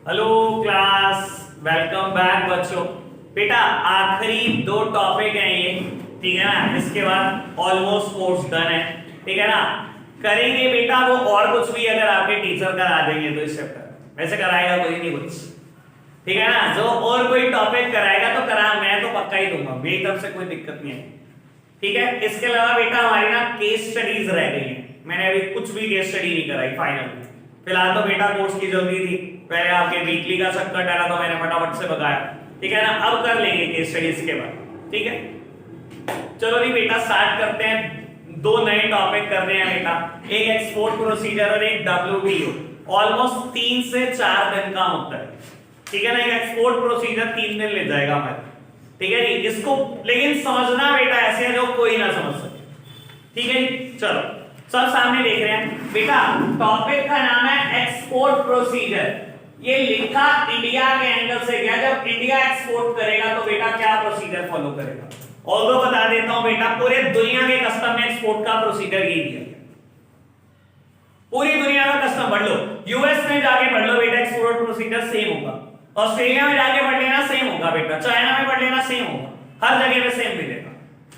Hello class, welcome back बच्चों। बेटा आखिरी दो टॉपिक हैं ये, ठीक है ना। इसके बाद ऑलमोस्ट कोर्स डन है, ठीक है ना। करेंगे बेटा वो और कुछ भी अगर आपके टीचर करा देंगे तो इस चैप्टर वैसे कराएगा कोई नहीं कुछ, ठीक है ना। जो और कोई टॉपिक कराएगा तो करा, मैं तो पक्का ही दूंगा, मेरी तरफ से कोई दिक्कत नहीं है, ठीक है। इसके अलावा बेटा हमारी ना केस स्टडीज रह गई हैं, मैंने अभी कुछ भी केस स्टडी नहीं कराई फाइनल में। फिलहाल तो बेटा कोर्स की जल्दी थी, पहले आपके वीकली का चक्कर डाला तो मैंने फटाफट से भगाया, ठीक है ना। अब कर लेंगे केस स्टडीज के बाद, ठीक है। चलो जी बेटा स्टार्ट करते हैं। दो नए टॉपिक कर रहे हैं बेटा, एक एक्सपोर्ट प्रोसीजर और एक WTO। ऑलमोस्ट 3 से 4 दिन का होता है, ठीक है ना। एक एक्सपोर्ट प्रोसीजर 3 दिन ले जाएगा हमारे, ठीक है जी। इसको लेकिन समझना बेटा ऐसे है जो कोई ना समझ सके, ठीक है जी। चलो सब सामने देख रहे हैं बेटा। टॉपिक का नाम है एक्सपोर्ट प्रोसीजर। ये लिखा इंडिया के एंगल से गया, जब इंडिया एक्सपोर्ट करेगा तो बेटा क्या प्रोसीजर फॉलो करेगा। और तो बता देता हूं बेटा, पूरे दुनिया के कस्टम में एक्सपोर्ट का प्रोसीजर यही दिया गया। पूरी दुनिया का कस्टम पढ़ लो, यूएस में जाके पढ़ लो बेटा, एक्सपोर्ट प्रोसीजर सेम होगा। ऑस्ट्रेलिया में जाके पढ़ लेना सेम होगा बेटा, चाइना में पढ़ लेना सेम होगा, हर जगह पे सेम मिलेगा।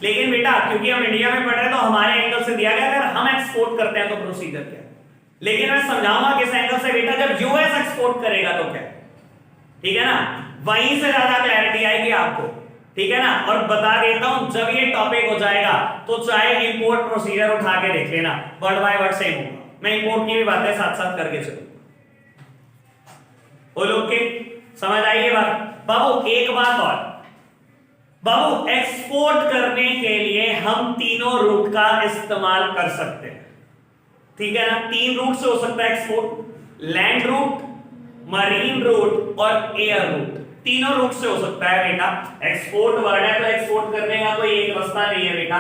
लेकिन बेटा क्योंकि हम इंडिया में पढ़ रहे हैं तो हमारे एंगल से दिया गया, अगर हम एक्सपोर्ट करते हैं तो प्रोसीजर क्या है। लेकिन मैं समझाऊंगा किस एंगल से बेटा, जब यूएस एक्सपोर्ट करेगा तो क्या, ठीक है ना। वहीं से ज्यादा क्लैरिटी आएगी आपको, ठीक है ना। और बता देता हूं, जब ये टॉपिक हो जाएगा तो चाहे इंपोर्ट प्रोसीजर उठा के देख लेना, वर्ड बाय वर्ड सेम होगा। मैं इंपोर्ट की भी बातें साथ साथ करके चलूं, बोलो ओके, समझ आई ये बात। बाबू एक बात और, बाबू एक्सपोर्ट करने के लिए हम तीनों रूट का इस्तेमाल कर सकते हैं, ठीक है ना। 3 रूट से हो सकता है export, land route, marine route और एयर रूट। तीनों रूट से हो सकता है बेटा। एक्सपोर्ट वर्ड है तो एक्सपोर्ट करने का कोई एक रास्ता नहीं है बेटा।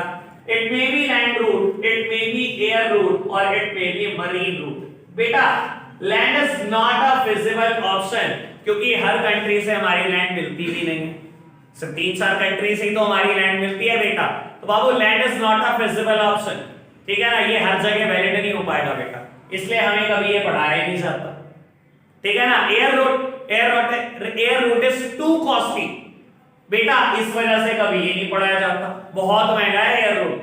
It may be land route, it may be air route और it may be marine route. बेटा land is not a feasible option, क्योंकि हर कंट्री से हमारी लैंड मिलती भी नहीं है, सिर्फ 3-4 कंट्री से ही तो हमारी लैंड मिलती है बेटा। तो बाबू land is not a feasible option, ठीक है ना। ये हर जगह वैलिड नहीं हो पाएगा बेटा, इसलिए हमें कभी ये पढ़ाया ही नहीं जाता, ठीक है ना। Air root is to costly बेटा, इस वजह से कभी ये नहीं पढ़ाया जाता, बहुत महंगा है एयर रूट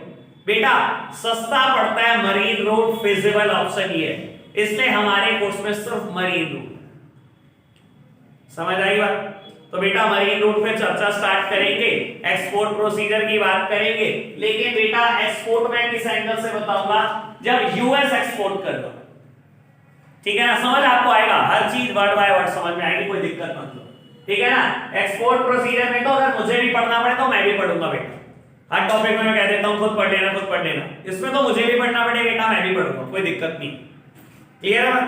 बेटा। सस्ता पड़ता है मरीन रूट, फिजिबल ऑप्शन ये है, इसलिए हमारे कोर्स में सिर्फ मरीन रूट। समझ आई बात। तो बेटा मरीन रूट पे चर्चा स्टार्ट करेंगे, एक्सपोर्ट प्रोसीजर की बात करेंगे। लेकिन बेटा एक्सपोर्ट में किस एंगल से बताऊंगा, जब यूएस एक्सपोर्ट कर दो, ठीक है ना। समझ आपको आएगा, हर चीज वर्ड बाय वर्ड समझ में आएगी, कोई दिक्कत मत लो, ठीक है ना। एक्सपोर्ट प्रोसीजर में तो अगर मुझे भी पढ़ना पड़े तो मैं भी पढ़ूंगा बेटा। हर टॉपिक में मैं कह देता हूं खुद पढ़ लेना, खुद पढ़ लेना। इसमें तो मुझे भी पढ़ना पड़े बेटा, मैं भी पढ़ूंगा, कोई दिक्कत नहीं, क्लियर है ना।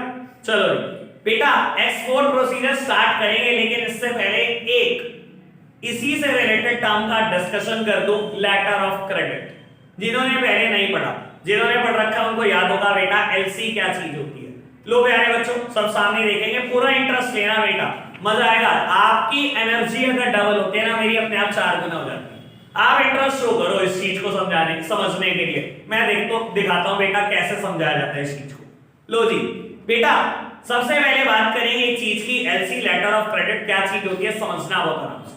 चलो बेटा एक्सपोर्ट प्रोसीजर स्टार्ट करेंगे, लेकिन इससे पहले एक इसी से रिलेटेड टर्म का डिस्कशन कर दूं, लेटर ऑफ क्रेडिट। जिन्होंने पहले नहीं पढ़ा, जिन्होंने पढ़ रखा उनको याद होगा बेटा एलसी क्या चीज होती है। लो प्यारे बच्चों सब सामने देखेंगे, पूरा इंटरेस्ट लेना बेटा, मजा आएगा। आपकी एनर्जी अगर डबल होती है ना, मेरी अपने आप 4 गुना हो जाती है। आप इंटरेस्ट शो करो इस चीज को समझाने समझने के लिए, मैं दिखाता हूं बेटा कैसे समझाया जाता है इस चीज को। लो जी बेटा सबसे पहले बात करेंगे एक चीज की, एलसी लेटर ऑफ क्रेडिट क्या चीज होती है, समझना बहुत आराम से।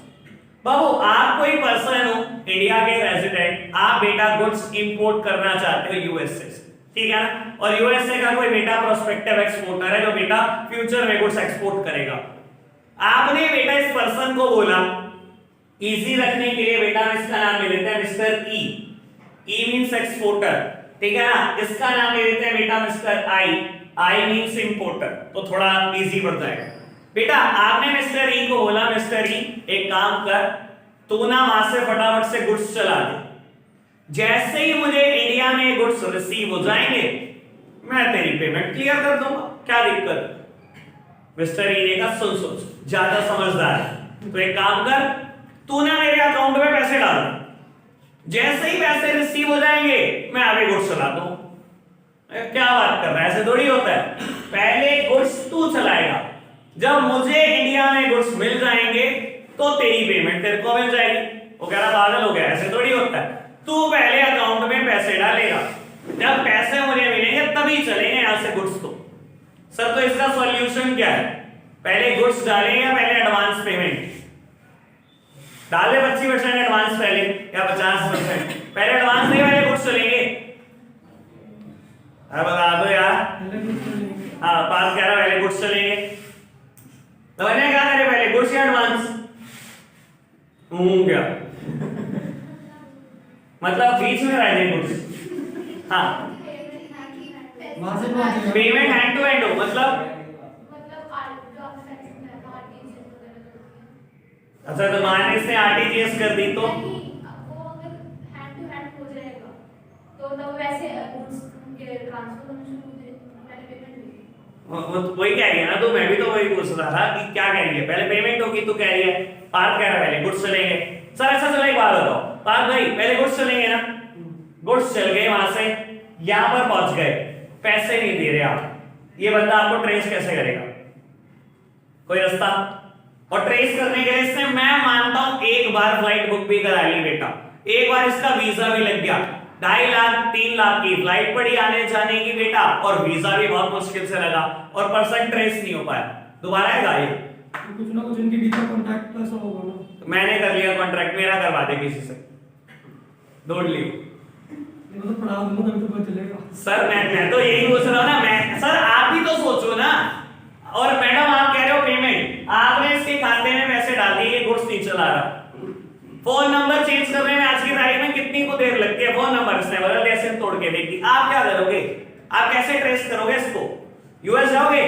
बाबू आप कोई पर्सन हो इंडिया के रेजिडेंट, आप बेटा गुड्स इंपोर्ट करना चाहते हो यूएस से, ठीक है ना। और यूएस से का कोई बेटा प्रोस्पेक्टिव एक्सपोर्टर है जो बेटा फ्यूचर में गुड्स एक्सपोर्ट करेगा। आपने बेटा इस पर्सन को बोला, इजी रखने के लिए बेटा इसका नाम ले लेते हैं मिस्टर ई। ई मींस एक्सपोर्टर, ठीक है ना। इसका नाम ले लेते हैं बेटा mister I. I means importer, तो थोड़ा इजी बढ़ जाएगा बेटा। आपने मिस्टर ई को बोला, मिस्टर ई एक काम कर, तू ना वहां से फटाफट से गुड्स चला दे। जैसे ही मुझे इंडिया में गुड्स रिसीव हो जाएंगे मैं तेरी पेमेंट क्लियर कर दूंगा, क्या दिक्कत। मिस्टर ई ने कहा सुन सोच, ज्यादा समझदार है, तो एक काम कर, तू ना मेरे अकाउंट में पैसे डाल, जैसे ही पैसे रिसीव हो जाएंगे मैं अभी गुड्स चला दूं। क्या बात कर रहा है, ऐसे थोड़ी होता है। पहले गुड्स तू चलाएगा, जब मुझे इंडिया में गुड्स मिल जाएंगे तो तेरी पेमेंट तेरे को मिल जाएगी। वो कह रहा पागल हो गया, ऐसे थोड़ी होता है। तू पहले अकाउंट में पैसे डालेगा, जब पैसे मुझे मिलेंगे तभी चलेंगे यहां से गुड्स। तो सर तो इसका सॉल्यूशन क्या है, पहले गुड्स डालेंगे या पहले एडवांस पेमेंट डाले? 25% एडवांस पहले या 50%? पहले एडवांस नहीं, पहले गुड्स चलेंगे। अरे बता दो यार। हाँ, पास कह रहा पहले गुड्स चलेंगे, तो मैंने क्या करे पहले गुड्स या एडवांस? क्या मतलब बीच में रह गए गुड्स? हाँ, पेमेंट हैंड टू हैंड हो, मतलब अच्छा तो मान इसने आरटीजीएस कर दी तो वही कह रही है ना, तो मैं भी तो वही पूछ रहा था कि क्या कह रही है, पहले पेमेंट होगी तो कह रही है, पार्थ कह रहा है पहले गुड्स चलेंगे। सर ऐसा चलो एक बात बताओ पार्थ भाई, पहले गुड्स चलेंगे ना, गुड्स चल गए, वहां से यहां पर पहुंच गए, पैसे नहीं दे रहे आप, ये बंदा आपको ट्रेस कैसे करेगा? कोई रास्ता? और ट्रेस करने के लिए इसने मैं मानता हूं एक बार फ्लाइट बुक भी करा ली बेटा, एक बार इसका वीजा भी लग गया, 2.5 लाख 3 लाख की फ्लाइट पड़ी आने जाने की बेटा, और वीजा भी बहुत मुश्किल से लगा, और पर्सन ट्रेस नहीं हो पाया, दोबारा आएगा ये? कुछ ना कुछ इनके बीच में कॉन्ट्रैक्ट पैसा होगा ना। मैंने कर लिया कॉन्ट्रैक्ट, मेरा करवा दे किसी से, दौड़ ली तो पढ़ा दूंगा तभी तो पता चलेगा। सर मैं तो यही पूछ रहा हूं ना, मैं सर आप भी तो सोचो ना। और मैडम आप कह रहे हो पेमेंट, आपने इसके खाते में पैसे डाल दिए, ये गुड्स नहीं चला रहा, फोन नंबर चेंज करने में आज की तारीख में कितनी को देर लगती है? फोन नंबर इसने बदल दिया, सिम तोड़ के देखी, आप क्या करोगे? आप कैसे ट्रेस करोगे इसको? यूएस जाओगे?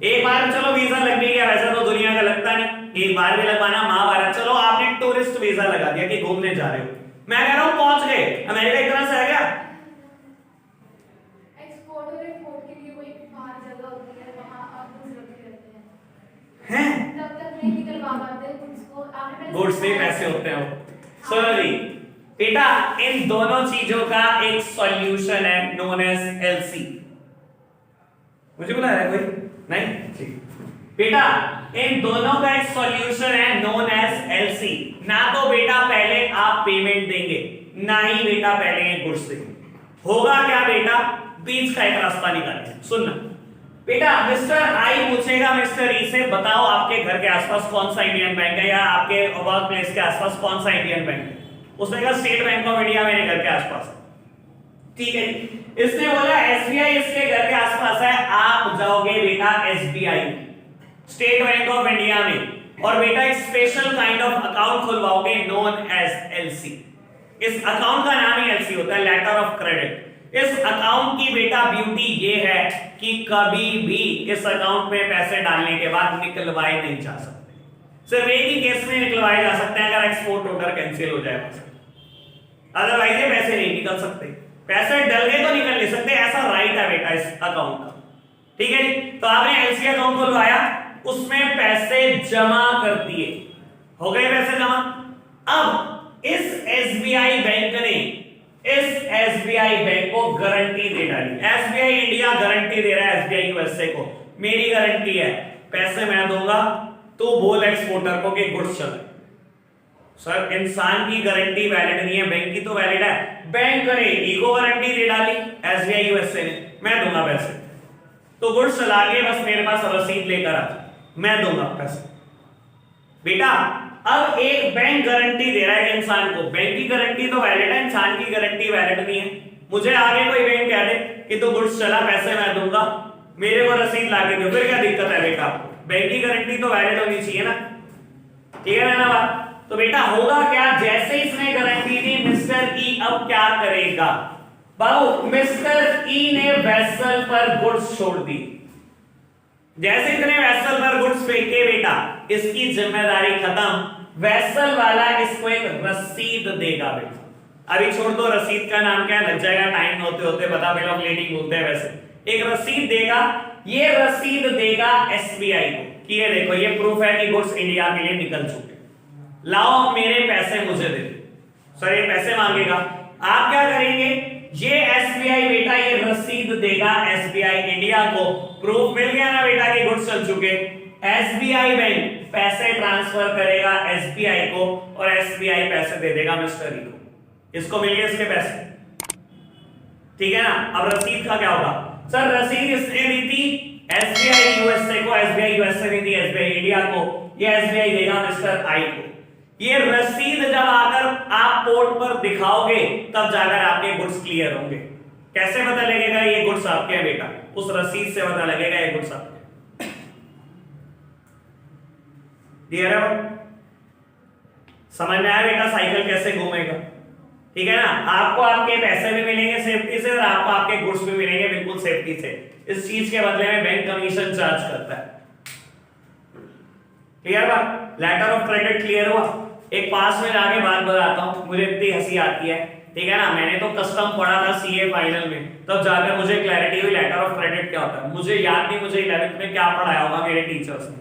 एक बार चलो वीजा लग भी गया, वैसा तो दुनिया का लगता नहीं, एक बार भी लगवाना महाभारत, चलो आपने टूरिस्ट वीजा लगा दिया कि घूमने जा रहे हो, मैं कह रहा हूं पहुंच गए, अमेरिका इतना सा है क्या? एक्सपोर्ट और इंपोर्ट के लिए कोई बाहर जगह होती है, वहां आप गुड्स रखे रहते हैं, हैं तब तक नहीं निकलवा पाते गुड्स को, आपने गुड्स से पैसे होते हैं वो। सुनो जी बेटा, इन दोनों चीजों का एक सॉल्यूशन है नोन एज एलसी। मुझे बुला रहा है कोई? नहीं, ठीक बेटा, इन दोनों का एक सॉल्यूशन है नोन एज एलसी। ना तो बेटा पहले आप पेमेंट देंगे, ना ही बेटा पहले गुड्स देंगे। होगा क्या बेटा? बीच का एक रास्ता निकालिए। सुनना बेटा, मिस्टर आई पूछेगा मिस्टर ई से, बताओ आपके घर के आसपास कौन सा इंडियन बैंक है, या आपके वर्क प्लेस के आसपास कौन सा इंडियन बैंक है? उसने कहा स्टेट बैंक ऑफ इंडिया मेरे घर के आसपास। ठीक है, इसने बोला एसबीआई इसके घर के आसपास है, आप जाओगे बेटा SBI state bank of India में, और बेटा एक स्पेशल काइंड ऑफ अकाउंट खुलवाओगे नोन एज एलसी। इस अकाउंट का नाम ही एलसी होता है, लेटर ऑफ क्रेडिट। इस अकाउंट की बेटा ब्यूटी ये है कि कभी भी इस अकाउंट में पैसे डालने के बाद निकलवाए नहीं जा सकते, सिर्फ एक ही केस में निकलवाए जा सकते हैं, अगर एक्सपोर्ट ऑर्डर कैंसिल हो जाए, अदरवाइज ये पैसे नहीं निकल सकते। पैसे डल गए तो निकल नहीं सकते, ऐसा राइट है बेटा इस अकाउंट का। ठीक है जी, तो आपने एलसी अकाउंट खुलवाया, उसमें पैसे जमा कर दिए, हो गए पैसे जमा। अब इस एसबीआई बैंक ने इस एसबीआई बैंक को गारंटी दे डाली, एसबीआई इंडिया गारंटी दे रहा है एसबीआई यूएसए को, मेरी गारंटी है, पैसे मैं दूंगा, तो बोल एक्सपोर्टर को कि गुड्स चले। सर इंसान की गारंटी वैलिड नहीं है, बैंक की तो वैलिड है। बैंक ने ईको गारंटी दे डाली एसबीआई यूएसए ने, मैं दूंगा पैसे, तो गुड्स चला के बस मेरे पास रसीद लेकर आ, मैं दूंगा पैसे। बेटा अब एक बैंक गारंटी दे रहा है इंसान को, बैंक की गारंटी तो वैलिड है, इंसान की गारंटी वैलिड नहीं है। मुझे आगे कोई बैंक कह दे कि तो गुड्स चला, पैसे मैं दूंगा, मेरे को रसीद ला के दो, फिर क्या दिक्कत है बेटा? बैंक की गारंटी तो वैलिड होनी चाहिए ना, क्लियर है ना बात? तो बेटा होगा क्या, जैसे इसने गारंटी दी, मिस्टर ई अब क्या करेगा? बाबू मिस्टर ई ने वेसल पर गुड्स छोड़ दी, जैसे इतने वेसल पर गुड्स फेंके बेटा, इसकी जिम्मेदारी खत्म, वेसल वाला इसको एक रसीद देगा बेटा। अभी छोड़ दो रसीद का नाम क्या है, लग जाएगा टाइम होते होते पता, बिल ऑफ लीडिंग बोलते हैं वैसे। एक रसीद देगा, ये रसीद देगा एसबीआई को कि ये देखो ये प्रूफ है कि गुड्स इंडिया के लिए निकल चुके, लाओ मेरे पैसे मुझे दे। सर ये पैसे मांगेगा, आप क्या करेंगे, ये एसबीआई बेटा ये रसीद देगा एसबीआई इंडिया को, प्रूफ मिल गया ना बेटा कि गुड्स चल चुके, एसबीआई बैंक पैसे ट्रांसफर करेगा एसबीआई को, और एसबीआई पैसे दे देगा मिस्टर ई को, इसको मिल गए इसके पैसे। ठीक है ना? अब रसीद का क्या होगा? सर रसीद इसने दी थी एसबीआई यूएसए को, एसबीआई यूएसए नहीं दी, एसबीआई इंडिया को, ये एसबीआई देगा मिस्टर आई को। ये रसीद जब आकर आप पोर्ट पर दिखाओगे तब जाकर आपके गुड्स क्लियर होंगे। कैसे पता लगेगा ये गुड्स आपके हैं बेटा? उस रसीद से पता लगेगा ये गुड्स आपके। क्लियर है? समझ में आया बेटा साइकिल कैसे घूमेगा? ठीक है ना? आपको आपके पैसे भी मिलेंगे सेफ्टी से और आपको आपके गुड्स भी मिलेंगे बिल्कुल सेफ्टी से। इस चीज के बदले में बैंक कमीशन चार्ज करता है। क्लियर बात? लेटर ऑफ क्रेडिट क्लियर हुआ? एक पास में जाके बात बताता हूं, मुझे इतनी हंसी आती है। ठीक है ना? मैंने तो कस्टम पढ़ा था सीए फाइनल में, तब जाकर मुझे क्लैरिटी हुई लेटर ऑफ क्रेडिट क्या होता है। मुझे याद नहीं मुझे 11th में क्या पढ़ाया होगा मेरे टीचर्स ने।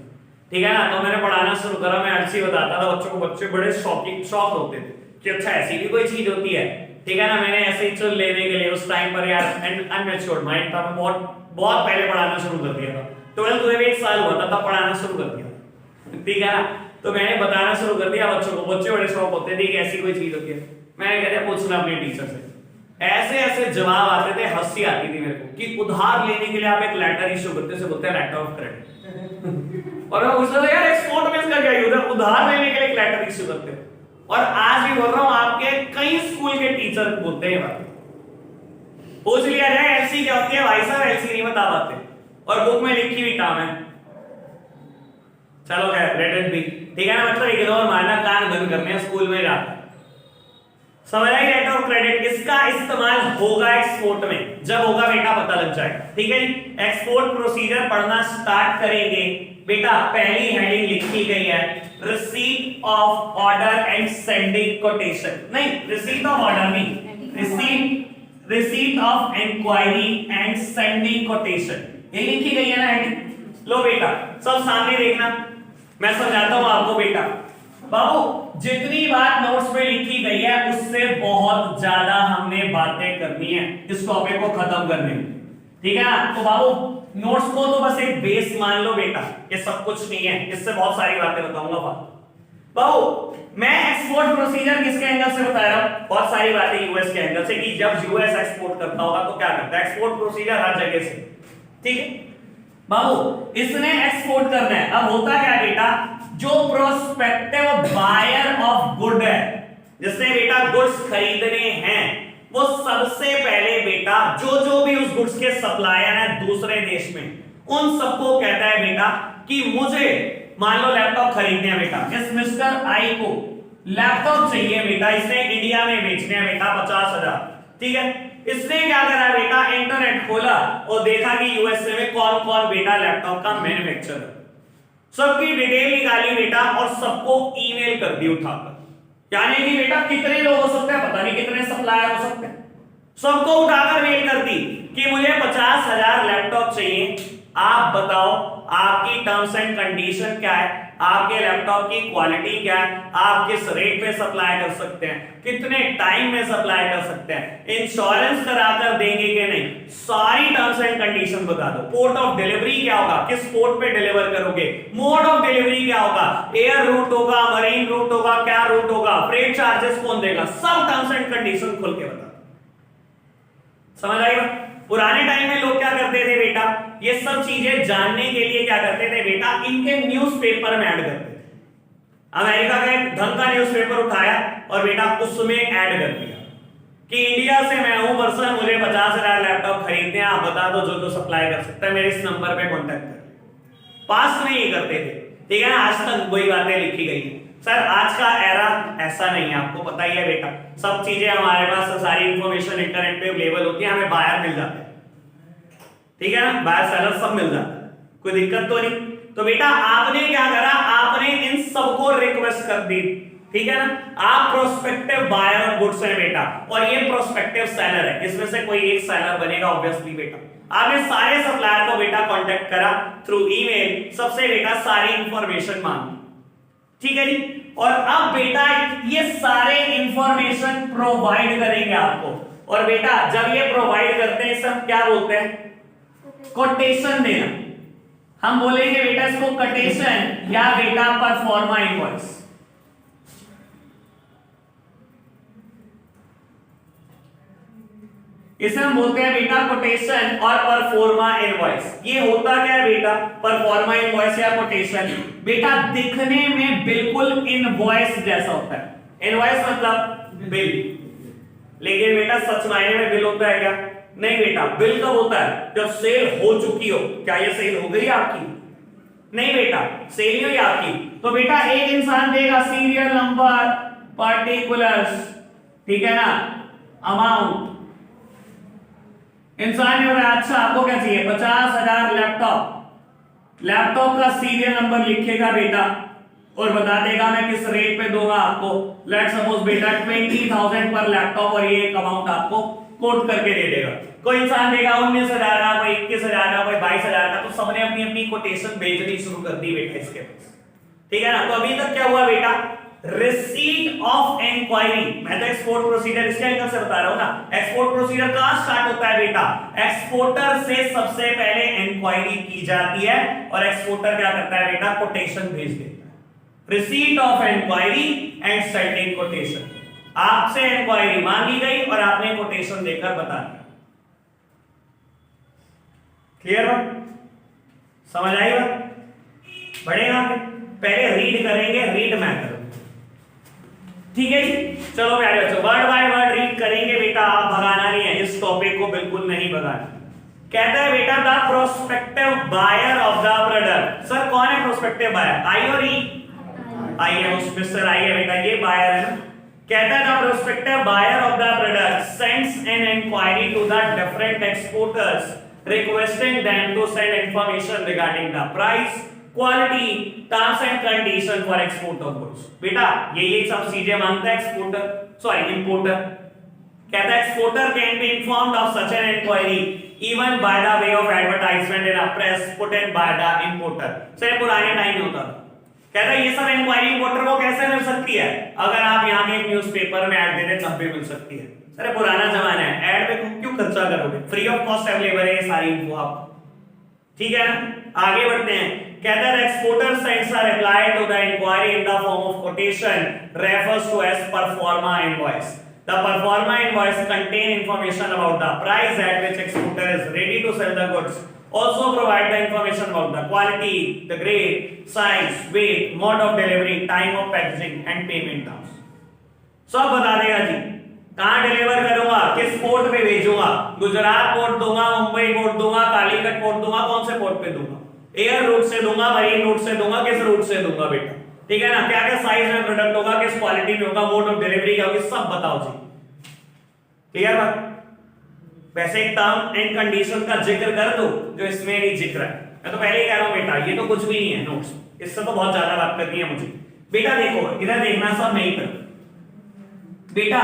ठीक है ना? तो मैंने पढ़ाना शुरू करा, मैं ऐसे ही बताता था बच्चों को, बच्चे बड़े शॉक होते थे कि अच्छा ऐसी भी कोई चीज होती है। ठीक है ना? मैंने ऐसे ही चल लेने के लिए उस टाइम पर यार अनमैच्योर्ड माइंड था, मैं बहुत पहले पढ़ाना शुरू कर दिया था। 12th में 1 साल हुआ था तब पढ़ाना शुरू कर दिया। ठीक है ना? तो मैंने बताना शुरू कर दिया बच्चों को, बच्चे बड़े शौक होते थे कि ऐसी कोई चीज होती है। मैंने कहते पूछना अपने टीचर से, ऐसे ऐसे जवाब आते थे, हंसी आती थी मेरे को कि उधार लेने के लिए आप एक लेटर इशू करते, से बोलते हैं लेटर ऑफ क्रेडिट। और मैं पूछता था यार एक्सपोर्ट में इसका क्या यूज, उधार लेने के लिए एक लेटर इशू करते हैं। और आज भी बोल रहा हूं आपके कई स्कूल के टीचर बोलते हैं बात। पूछ लिया जाए एलसी क्या होती है, भाई साहब एलसी नहीं बता पाते और बुक में लिखी हुई काम है। चलो खैर लेट इट बी। ठीक है ना? मतलब इग्नोर मारना, कान बंद करने स्कूल में जाकर। समझ आई लेटर ऑफ क्रेडिट? इसका इस्तेमाल होगा एक्सपोर्ट में, जब होगा बेटा पता लग जाएगा। ठीक है जी? एक्सपोर्ट प्रोसीजर पढ़ना स्टार्ट करेंगे बेटा। पहली हेडिंग लिखी गई है receipt of order and sending quotation. नहीं, रिसीट ऑफ ऑर्डर नहीं, receipt of inquiry and sending quotation, ये लिखी गई है ना हेडिंग। लो बेटा सब सामने देखना, मैं समझाता हूं आपको बेटा। बाबू जितनी बात नोट्स में लिखी गई है उससे बहुत ज्यादा हमने बातें करनी है इस टॉपिक को खत्म करने में। ठीक है ना? तो बाबू नोट्स को तो बस एक बेस मान लो बेटा, ये सब कुछ नहीं है, इससे बहुत सारी बातें बताऊंगा। बाबू मैं एक्सपोर्ट प्रोसीजर किसके एंगल से बता रहा हूं? बहुत सारी बातें यूएस के एंगल से कि जब यूएस एक्सपोर्ट करता होगा तो क्या करता है, एक्सपोर्ट प्रोसीजर हर जगह से। ठीक है बाबू, इसने एक्सपोर्ट करना है। अब होता क्या बेटा, जो प्रोस्पेक्टिव बायर ऑफ गुड है, जिसने बेटा गुड्स खरीदने हैं, वो सबसे पहले बेटा जो भी उस गुड्स के सप्लायर हैं दूसरे देश में, उन सबको कहता है बेटा कि मुझे मान लो लैपटॉप खरीदने हैं बेटा, इस मिस्टर आई को लैपटॉप चाहिए बेटा, इसने इंडिया में बेचने हैं बेटा 50,000। ठीक है? इसने क्या करा बेटा, इंटरनेट खोला और देखा कि यूएसए में कौन कौन बेटा लैपटॉप का मैन्युफैक्चरर, सबकी डिटेल निकाली बेटा और सबको ईमेल कर दी उठाकर। यानी कि बेटा कितने लोग हो सकते हैं, पता नहीं कितने सप्लायर हो सकते हैं, सबको उठाकर मेल कर दी कि मुझे 50,000 लैपटॉप चाहिए। आप बताओ आपकी टर्म्स एंड कंडीशन क्या है, आपके लैपटॉप की क्वालिटी क्या है, आप किस रेट पे सप्लाई कर सकते हैं, कितने टाइम में सप्लाई कर सकते हैं, इंश्योरेंस कराकर देंगे कि नहीं, सारी टर्म्स एंड कंडीशन बता दो। पोर्ट ऑफ डिलीवरी क्या होगा, किस पोर्ट पे डिलीवर करोगे, मोड ऑफ डिलीवरी क्या होगा, एयर रूट होगा, मरीन रूट होगा, क्या रूट होगा, फ्रेट चार्जेस कौन देगा, सब टर्म्स एंड कंडीशन खुल के बता। समझ आई बात? पुराने टाइम में लोग क्या करते थे बेटा, ये सब चीजें जानने के लिए क्या करते थे बेटा, इनके न्यूज़पेपर में ऐड करते थे। अमेरिका का एक ढंग का न्यूज़पेपर उठाया और बेटा उसमें ऐड कर दिया कि इंडिया से मैं हूं पर्सन, मुझे 50,000 लैपटॉप खरीदने हैं, आप बता दो जो सप्लाई कर सकता है, मेरे इस नंबर पे कांटेक्ट कर। पास में ये करते थे। ठीक है ना? आज तक वही बातें लिखी गई है। सर आज का एरा ऐसा नहीं है, आपको पता ही है बेटा, सब चीजें हमारे पास, सारी इंफॉर्मेशन इंटरनेट पे अवेलेबल होती है, हमें बायर मिल जाते हैं। ठीक है ना? बायर सेलर सब मिल जाता है, कोई दिक्कत तो नहीं। तो बेटा आपने क्या करा, आपने इन सबको रिक्वेस्ट कर दी। ठीक है ना? आप प्रोस्पेक्टिव बायर ऑफ गुड्स है बेटा और ये प्रोस्पेक्टिव सेलर है, इसमें से कोई एक सेलर बनेगा ऑब्वियसली बेटा। आपने सारे सप्लायर को बेटा कांटेक्ट करा थ्रू ईमेल, सबसे बेटा सारी इंफॉर्मेशन मांगी। ठीक है जी? और अब बेटा ये सारे इंफॉर्मेशन प्रोवाइड करेंगे आपको, और बेटा जब ये प्रोवाइड करते हैं सब क्या बोलते हैं, कोटेशन देना। हम बोलेंगे बेटा इसको कोटेशन या बेटा परफॉर्मा इनवॉइस। इसे हम बोलते हैं बेटा कोटेशन और परफॉर्मा इनवॉइस। ये होता क्या है बेटा, परफॉर्मा इनवॉइस या कोटेशन बेटा दिखने में बिल्कुल इनवॉइस जैसा होता है। इनवॉइस मतलब बिल, लेकिन बेटा सच मायने में बिल होता है क्या? नहीं बेटा, बिल कब होता है? जब सेल हो चुकी हो। क्या ये सेल हो गई आपकी? नहीं बेटा, सेल नहीं हुई आपकी। तो बेटा एक इंसान देगा सीरियल नंबर, पार्टिकुलर्स, ठीक है ना, अमाउंट। इंसान ने बोला अच्छा आपको क्या चाहिए? 50,000 लैपटॉप। लैपटॉप का सीरियल नंबर लिखेगा बेटा और बता देगा मैं किस रेट पे दूंगा आपको। लेट्स सपोज बेटा 20,000 पर लैपटॉप, और ये एक अमाउंट आपको कोट करके दे देगा। कोई इंसान देगा 19,000 का, कोई 21,000 का, कोई 22,000 का। तो सबने अपनी अपनी कोटेशन भेजनी शुरू कर दी बेटा इसके पास, ठीक है ना। तो अभी तक क्या हुआ बेटा? Receipt of inquiry. मैं तो एक्सपोर्ट प्रोसीजर इसके एंगल से बता रहा हूं ना। एक्सपोर्ट प्रोसीजर कहां स्टार्ट होता है बेटा? एक्सपोर्टर से सबसे पहले इंक्वायरी की जाती है और एक्सपोर्टर क्या करता है बेटा? कोटेशन भेज देता है। Receipt of inquiry and setting quotation. आपसे इंक्वायरी मांगी गई और आपने कोटेशन देकर बता दिया। क्लियर बात? समझ आई बात? बढ़ेगा पहले रीड करेंगे, रीड मैं करूंगा, ठीक है जी। चलो प्यारे बच्चों, वर्ड बाय वर्ड रीड करेंगे बेटा, आप भगाना नहीं है, इस टॉपिक को बिल्कुल नहीं भगाना। कहता है बेटा the prospective buyer of the product. Sir कौन है प्रोस्पेक्टिव बायर? आई और ई? आई है, उसमें सर आई है बेटा, ये बायर है ना। कहता है the prospective buyer of the product sends an inquiry to the different exporters requesting them to send information regarding the price, quality, terms and condition for export of goods। बेटा ये सब चीजें मांगता है एक्सपोर्टर, सॉरी इंपोर्टर। कहता है exporter can be informed of such an inquiry even by the way of advertisement in a press put in by the importer. Sir पुराने time में होता था। कहता है ये सब इंक्वायरी इंपोर्टर को कैसे मिल सकती है? अगर आप यहाँ के एक न्यूज़पेपर में ऐड दे दें तब भी मिल सकती है। अरे पुराना जमाना है, ऐड पे क्यों खर्चा करोगे? फ्री ऑफ कॉस्ट अवेलेबल है ये सारी इन्फो आपको, ठीक है ना। आगे बढ़ते हैं। कहता है exporter sends a reply to the inquiry in the form of quotation refers to as proforma invoice. The proforma invoice contain information about the price at which exporter is ready to sell the goods, also provide the information about the quality, the grade, size, weight, mode of delivery, time of packaging and payment terms। सब बता देगा जी। कहां deliver करूंगा, किस port पे भेजूंगा, Gujarat port दूंगा, Mumbai port दूंगा, कालीकट पोर्ट दूंगा, कौन से पोर्ट पे दूंगा, एयर रूट से दूंगा, मरीन रूट से दूंगा, किस रूट से दूंगा बेटा, ठीक है ना। क्या क्या साइज में प्रोडक्ट होगा, किस क्वालिटी में होगा, मोड ऑफ डिलीवरी क्या होगी, सब बताओ जी। क्लियर बात? वैसे एक टर्म एंड कंडीशन का जिक्र कर दो जो इसमें नहीं जिक्र है। मैं तो पहले ही कह रहा हूं बेटा ये तो कुछ भी नहीं है नोट्स, इससे तो बहुत ज्यादा बात करनी है मुझे। बेटा देखो इधर देखना, सब नहीं कर बेटा।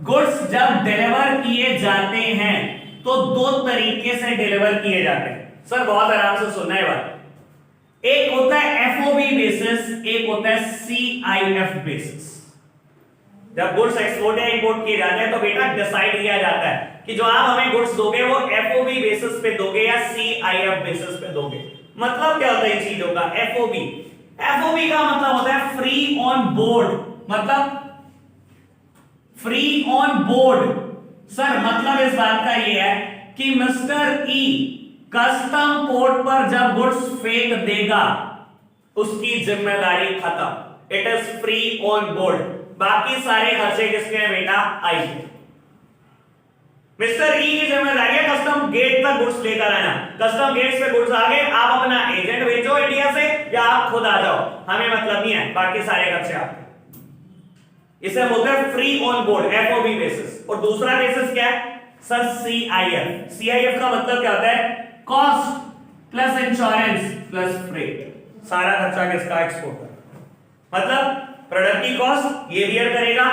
गुड्स जब डिलीवर किए जाते हैं तो दो तरीके से डिलीवर किए जाते हैं। सर बहुत आराम से सुनना है बात। एक होता है एफओबी बेसिस, एक होता है सीआईएफ बेसिस। जब गुड्स एक्सपोर्ट या इंपोर्ट किए जाते हैं तो बेटा डिसाइड किया जाता है कि जो आप हमें गुड्स दोगे वो एफओबी बेसिस पे दोगे या सीआईएफ बेसिस पे दोगे। मतलब क्या होता है इन चीजों का? एफओबी, एफओबी का मतलब होता है फ्री ऑन बोर्ड। मतलब फ्री ऑन बोर्ड सर मतलब इस बात का ये है कि मिस्टर ई कस्टम पोर्ट पर जब गुड्स फेंक देगा उसकी जिम्मेदारी खत्म। It is free on board. बाकी सारे खर्चे किसके हैं बेटा? आई के। मिस्टर ई की जिम्मेदारी है कस्टम गेट तक गुड्स लेकर आना। कस्टम गेट से गुड्स आ गए, आप अपना एजेंट भेजो इंडिया से या आप खुद आ जाओ, हमें मतलब नहीं है, बाकी सारे खर्चे आपके। इसे बोलते हैं free on board, FOB basis. और दूसरा बेसिस क्या है सर? सीआईएफ। सीआईएफ का मतलब क्या होता है? Cost plus insurance plus freight. सारा खर्चा किसका? एक्सपोर्टर। मतलब प्रोडक्ट की कॉस्ट ये बियर करेगा,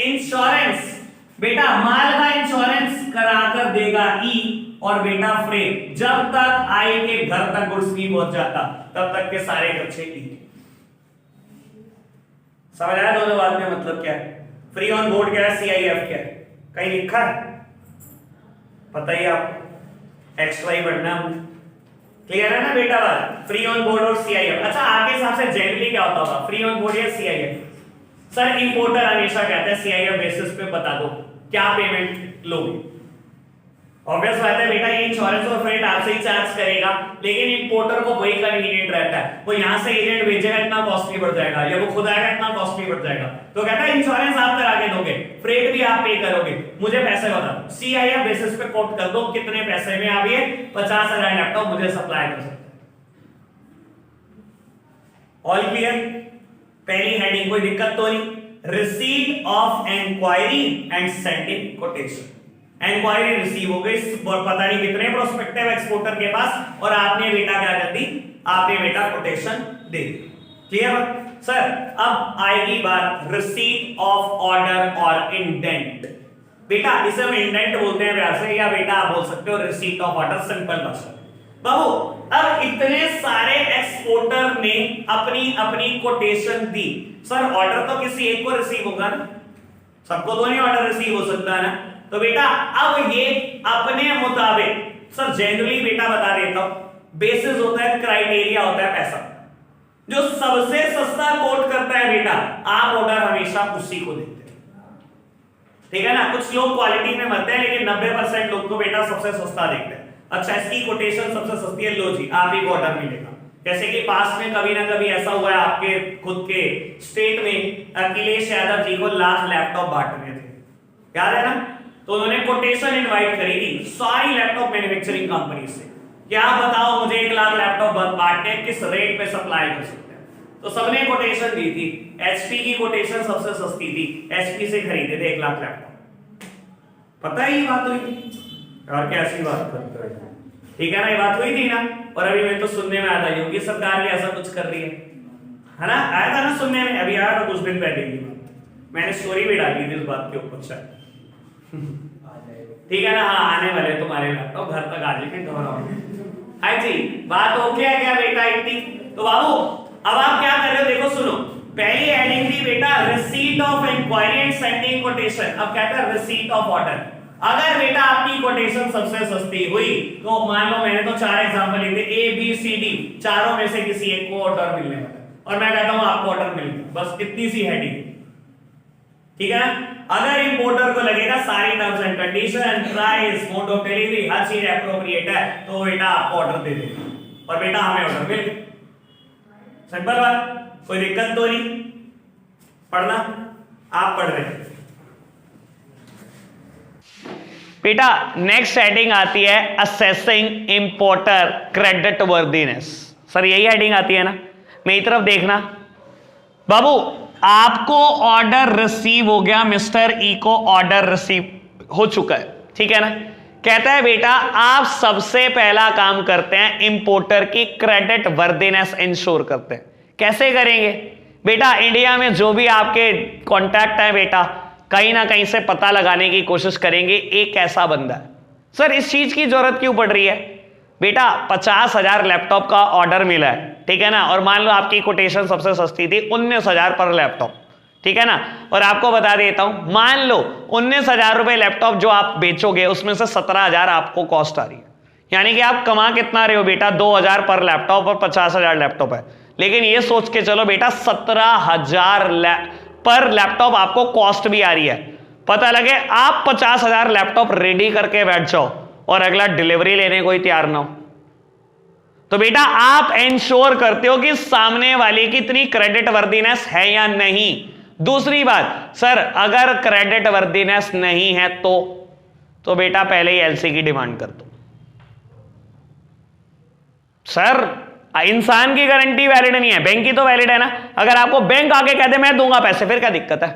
इंश्योरेंस बेटा माल का इंश्योरेंस कराकर देगा ई, और बेटा फ्रेट जब तक आई के घर तक गुड्स नहीं पहुंच जाता तब तक के सारे खर्चे ई। समझ आया दोनों बात में मतलब क्या है? फ्री ऑन बोर्ड क्या है, सीआईएफ क्या है? कहीं लिखा है? पता ही आपको, एक्स्ट्रा ही पढ़ना है। क्लियर है ना बेटा बात? फ्री ऑन बोर्ड और सीआईएफ। अच्छा आपके हिसाब से जनरली क्या होता होगा, फ्री ऑन बोर्ड या सीआईएफ? सर इंपोर्टर हमेशा कहता है सीआईएफ बेसिस पे बता दो क्या पेमेंट लोगे। ऑब्वियस बात है बेटा, ये इंश्योरेंस और फ्रेट आपसे ही चार्ज करेगा, लेकिन इंपोर्टर को वही कन्वीनियंट रहता है, वो यहां से एजेंट भेजेगा इतना कॉस्टली बढ़ जाएगा, या वो खुद आएगा इतना कॉस्टली बढ़ जाएगा, तो कहता है इंश्योरेंस आप करा के दोगे, फ्रेट भी आप पे करोगे, मुझे पैसे बता दो, CIF बेसिस पे कोट कर दो कितने पैसे में आप ये 50,000 लैपटॉप मुझे सप्लाई कर सकते हैं। All clear? पहली हेडिंग कोई दिक्कत तो नहीं? Receipt of inquiry and sending quotation. Inquiry receive हो गई, पता नहीं कितने प्रोस्पेक्टिव एक्सपोर्टर के पास, और आपने बेटा क्या कर दी, आपने बेटा कोटेशन दे दी। Clear sir? अब आएगी बात रिसीट ऑफ ऑर्डर और इंडेंट। बेटा इसे हम इंडेंट बोलते हैं प्यार से, या बेटा आप बोल सकते हो रिसीट ऑफ ऑर्डर, सिंपल भाषा। बाबू अब इतने सारे एक्सपोर्टर ने अपनी अपनी कोटेशन दी, सर ऑर्डर तो किसी एक को रिसीव होगा ना, सबको तो नहीं ऑर्डर रिसीव हो सकता ना, तो बेटा अब ये अपने मुताबिक, सर जनरली बेटा बता देता हूं, बेसिस होता है, क्राइटेरिया होता है पैसा, जो सबसे सस्ता कोट करता है बेटा, आप ऑर्डर हमेशा उसी को देते हैं, ठीक है ना। कुछ लोग क्वालिटी में मरते हैं, लेकिन 90% लोग को बेटा सबसे सस्ता देखते हैं। अच्छा इसकी कोटेशन सबसे सस्ती है, लो जी आप ही को ऑर्डर मिलेगा। जैसे कि पास में कभी ना कभी ऐसा हुआ है आपके खुद के स्टेट में, अखिलेश यादव जी को 1 लाख लैपटॉप बांटने थे, याद है ना, तो उन्होंने कोटेशन इनवाइट करी थी सारी लैपटॉप मैन्युफैक्चरिंग कंपनी से, क्या बताओ मुझे 1 लाख लैपटॉप बांटने, किस रेट पे सप्लाई कर सकते हैं, तो सबने कोटेशन दी थी। HP की कोटेशन सबसे सस्ती थी, HP से खरीदे थे 1 लाख लैपटॉप, पता है ये बात हुई थी, और कैसी बात करते हो, ठीक है ना, ये बात हुई थी ना। और अभी मैं तो सुनने में आता योगी सरकार भी ऐसा कुछ कर रही है ना, आया था ना सुनने में, अभी आया था कुछ दिन पहले की बात, मैंने स्टोरी भी डाली थी इस बात के ऊपर शायद, ठीक है ना। हाँ आने वाले तुम्हारे लैपटॉप घर तक आ जाएंगे, घबराओ। हाय जी बात ओके है क्या बेटा इतनी? तो बाबू अब आप क्या कर रहे हो, देखो सुनो, पहली हेडिंग थी बेटा receipt of inquiry and sending quotation, अब कहता है रिसीट ऑफ ऑर्डर। अगर बेटा आपकी कोटेशन सबसे सस्ती हुई, तो मान लो मैंने तो 4 एग्जांपल लिए थे, ABCD, चारों में से किसी एक को ऑर्डर मिलने वाला है, और मैं कहता हूं आपको ऑर्डर मिल गया, बस इतनी सी हेडिंग, ठीक है ना। अगर इंपोर्टर को लगेगा सारी terms and condition, price, mode of delivery, हर चीज एप्रोप्रिएट है, तो बेटा आपको ऑर्डर दे देगा, और बेटा हमें ऑर्डर मिल गया। सिंपल बात, कोई दिक्कत तो नहीं? पढ़ना आप पढ़ रहे हैं बेटा। नेक्स्ट हेडिंग आती है assessing importer credit worthiness. Sir यही हेडिंग आती है ना, मेरी तरफ देखना बाबू, आपको ऑर्डर रिसीव हो गया, मिस्टर ई को ऑर्डर रिसीव हो चुका है, ठीक है ना। कहता है बेटा आप सबसे पहला काम करते हैं इंपोर्टर की क्रेडिट वर्दीनेस इंश्योर करते हैं। कैसे करेंगे बेटा? इंडिया में जो भी आपके कॉन्टैक्ट है बेटा, कहीं ना कहीं से पता लगाने की कोशिश करेंगे एक ऐसा बंदा है। सर इस चीज की जरूरत क्यों पड़ रही है बेटा? 50,000 लैपटॉप का ऑर्डर मिला है, ठीक है ना, और मान लो आपकी कोटेशन सबसे सस्ती थी 19,000 पर लैपटॉप, ठीक है ना, और आपको बता देता हूं, मान लो 19,000 रुपए लैपटॉप जो आप बेचोगे उसमें से 17,000 आपको कॉस्ट आ रही है, यानी कि आप कमा कितना रहे हो बेटा? 2,000 पर लैपटॉप और 50,000 लैपटॉप है। लेकिन ये सोच के चलो बेटा 17,000 पर लैपटॉप आपको कॉस्ट भी आ रही है। पता लगे आप 50,000 लैपटॉप रेडी करके बैठ जाओ और अगला डिलीवरी लेने कोई तैयार ना हो, तो बेटा आप इंश्योर करते हो कि सामने वाले की इतनी क्रेडिट वर्दीनेस है या नहीं। दूसरी बात, सर अगर क्रेडिट वर्दीनेस नहीं है तो बेटा पहले ही एलसी की डिमांड कर दो। सर इंसान की गारंटी वैलिड नहीं है, बैंक की तो वैलिड है ना। अगर आपको बैंक आके कह दे मैं दूंगा पैसे, फिर क्या दिक्कत है?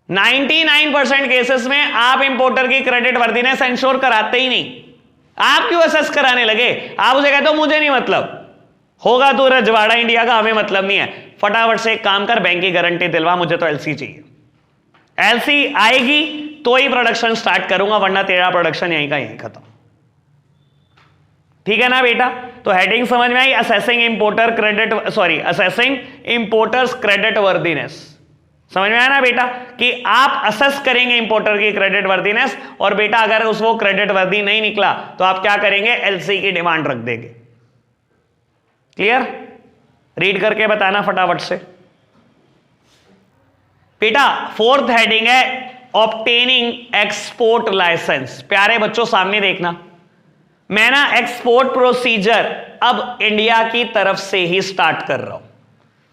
99% केसेस में आप इंपोर्टर की क्रेडिट वर्दीनेस इंश्योर कराते ही नहीं। आप क्यों असेस कराने लगे? आप उसे कहते हो मुझे नहीं मतलब, होगा तो रजवाड़ा इंडिया का, हमें मतलब नहीं है। फटाफट से एक काम कर, बैंक की गारंटी दिलवा, मुझे तो एलसी चाहिए। एलसी आएगी तो ही प्रोडक्शन स्टार्ट करूंगा, वरना तेरा प्रोडक्शन यहीं का यहीं खत्म, ठीक है ना बेटा। तो हेडिंग समझ में आई? Assessing importer credit, sorry assessing importers credit worthiness. समझ में आया ना बेटा कि आप असेस करेंगे इंपोर्टर की क्रेडिट वर्दीनेस, और बेटा अगर उसको क्रेडिट वर्दी नहीं निकला तो आप क्या करेंगे? एलसी की डिमांड रख देंगे। क्लियर? रीड करके बताना फटाफट से बेटा। फोर्थ हेडिंग है ऑब्टेनिंग एक्सपोर्ट लाइसेंस। प्यारे बच्चों सामने देखना, मैं ना एक्सपोर्ट प्रोसीजर अब इंडिया की तरफ से ही स्टार्ट कर रहा हूं,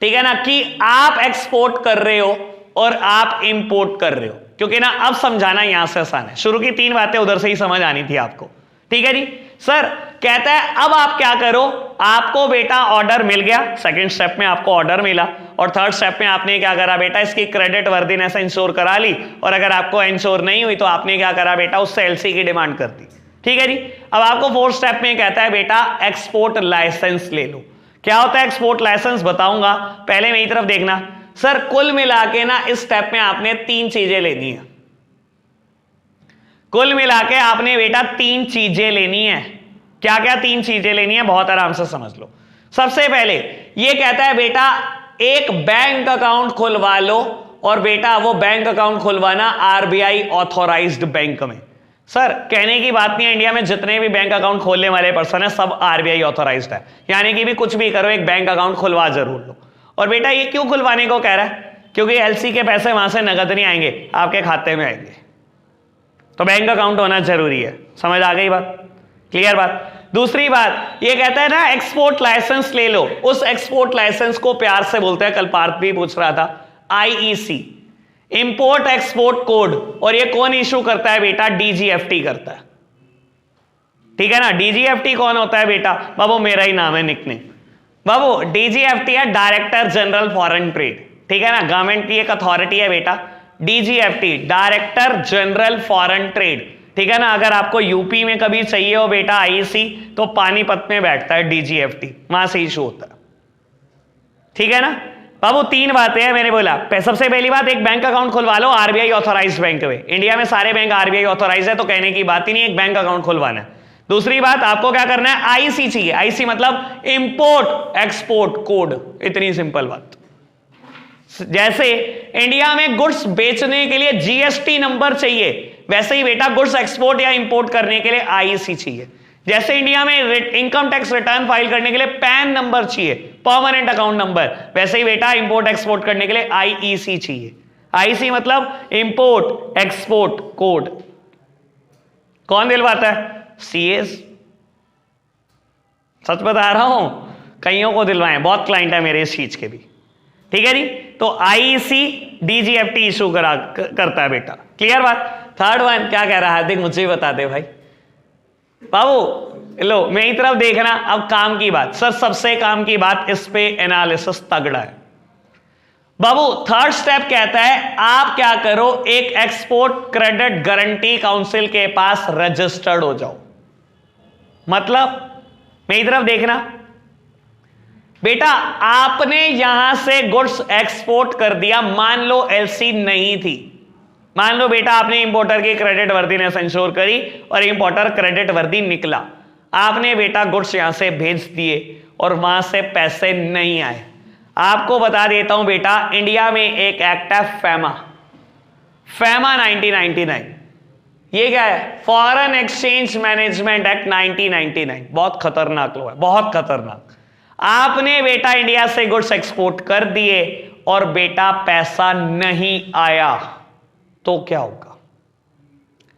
ठीक है ना, कि आप एक्सपोर्ट कर रहे हो और आप इंपोर्ट कर रहे हो, क्योंकि ना अब समझाना यहां से आसान है। शुरू की 3 बातें उधर से ही समझ आनी थी आपको, ठीक है जी। सर कहता है अब आप क्या करो, आपको बेटा ऑर्डर मिल गया, सेकंड स्टेप में आपको ऑर्डर मिला, और थर्ड स्टेप में आपने क्या करा बेटा, इसकी क्रेडिट वर्दीनेस इंश्योर करा ली, और अगर आपको इंश्योर नहीं हुई तो आपने क्या करा बेटा, उससे एलसी की डिमांड कर दी, ठीक है जी। अब आपको फोर्थ स्टेप में कहता है बेटा एक्सपोर्ट लाइसेंस ले लो। क्या होता है एक्सपोर्ट लाइसेंस बताऊंगा, पहले मेरी तरफ देखना। सर कुल मिला के ना इस स्टेप में आपने 3 चीजें लेनी है, कुल मिला के आपने बेटा 3 चीजें लेनी है। क्या क्या 3 चीजें लेनी है, बहुत आराम से समझ लो। सबसे पहले ये कहता है बेटा एक बैंक अकाउंट खुलवा लो, और बेटा वो बैंक अकाउंट खुलवाना आरबीआई ऑथोराइज्ड बैंक में। सर कहने की बात नहीं है, इंडिया में जितने भी बैंक अकाउंट खोलने वाले पर्सन है सब आरबीआई ऑथोराइज्ड है, यानी कि भी कुछ भी करो एक बैंक अकाउंट खुलवा जरूर लो। और बेटा ये क्यों खुलवाने को कह रहा है, क्योंकि एलसी के पैसे वहां से नगद नहीं आएंगे, आपके खाते में आएंगे, तो बैंक अकाउंट होना जरूरी है। समझ आ गई बात, क्लियर बात। दूसरी बात ये कहता है ना एक्सपोर्ट लाइसेंस ले लो, उस एक्सपोर्ट लाइसेंस को प्यार से बोलते हैं, कल पार्थ भी पूछ रहा था, आईईसी, इंपोर्ट एक्सपोर्ट कोड। और ये कौन इशू करता है बेटा, डीजीएफटी करता है, ठीक है ना। डीजीएफटी कौन होता है बेटा, बाबू मेरा ही नाम है निकनेम, बाबू डीजीएफटी है डायरेक्टर जनरल फॉरेन ट्रेड, ठीक है ना, गवर्नमेंट की एक अथॉरिटी है बेटा DGFT, director general foreign trade, ठीक है ना। अगर आपको यूपी में कभी चाहिए हो बेटा आईईसी, तो पानीपत में बैठता है डीजीएफटी, वहां से इशू होता है, ठीक है ना। बाबू 3 बातें हैं मैंने बोला। सबसे पहली बात, एक बैंक अकाउंट खुलवा लो आरबीआई ऑथोराइज्ड बैंक में, इंडिया में सारे बैंक आरबीआई ऑथोराइज्ड है, तो कहने की बात ही नहीं, एक बैंक अकाउंट खुलवाना है। दूसरी बात आपको क्या करना है, आईसी चाहिए, आईसी मतलब इंपोर्ट एक्सपोर्ट कोड, इतनी सिंपल बात। जैसे इंडिया में गुड्स बेचने के लिए जीएसटी नंबर चाहिए, वैसे ही बेटा गुड्स एक्सपोर्ट या इंपोर्ट करने के लिए आईसी चाहिए। जैसे इंडिया में इनकम टैक्स रिटर्न फाइल करने के लिए पैन नंबर चाहिए, परमानेंट अकाउंट नंबर, वैसे ही बेटा इंपोर्ट एक्सपोर्ट करने के लिए आईईसी चाहिए। आईसी मतलब इंपोर्ट एक्सपोर्ट कोड। कौन दिलवाता है, सीएस। सच बता रहा हूं, कईयों को दिलवाए, बहुत क्लाइंट है मेरे इस चीज के भी, ठीक है जी। तो आईईसी डीजीएफटी इशू करता है बेटा, क्लियर बात। थर्ड वन क्या कह रहा है, देख मुझे बता दे भाई बाबू, लो मेरी तरफ देखना। अब काम की बात, सर सबसे काम की बात, इस पे एनालिसिस तगड़ा है बाबू। थर्ड स्टेप कहता है आप क्या करो, एक एक्सपोर्ट क्रेडिट गारंटी काउंसिल के पास रजिस्टर्ड हो जाओ। मतलब मेरी तरफ देखना बेटा, आपने यहां से गुड्स एक्सपोर्ट कर दिया, मान लो एलसी नहीं थी, मान लो बेटा आपने इंपोर्टर की क्रेडिट वर्दीनेस इंश्योर करी और इंपोर्टर क्रेडिट वर्दी निकला, आपने बेटा गुड्स यहां से भेज दिए और वहां से पैसे नहीं आए। आपको बता देता हूं बेटा, इंडिया में एक एक्ट है फैमा, फैमा 1999। ये क्या है, फॉरेन एक्सचेंज मैनेजमेंट एक्ट 1999। बहुत खतरनाक लो है, बहुत खतरनाक। आपने बेटा इंडिया से गुड्स एक्सपोर्ट कर दिए और बेटा पैसा नहीं आया, तो क्या होगा?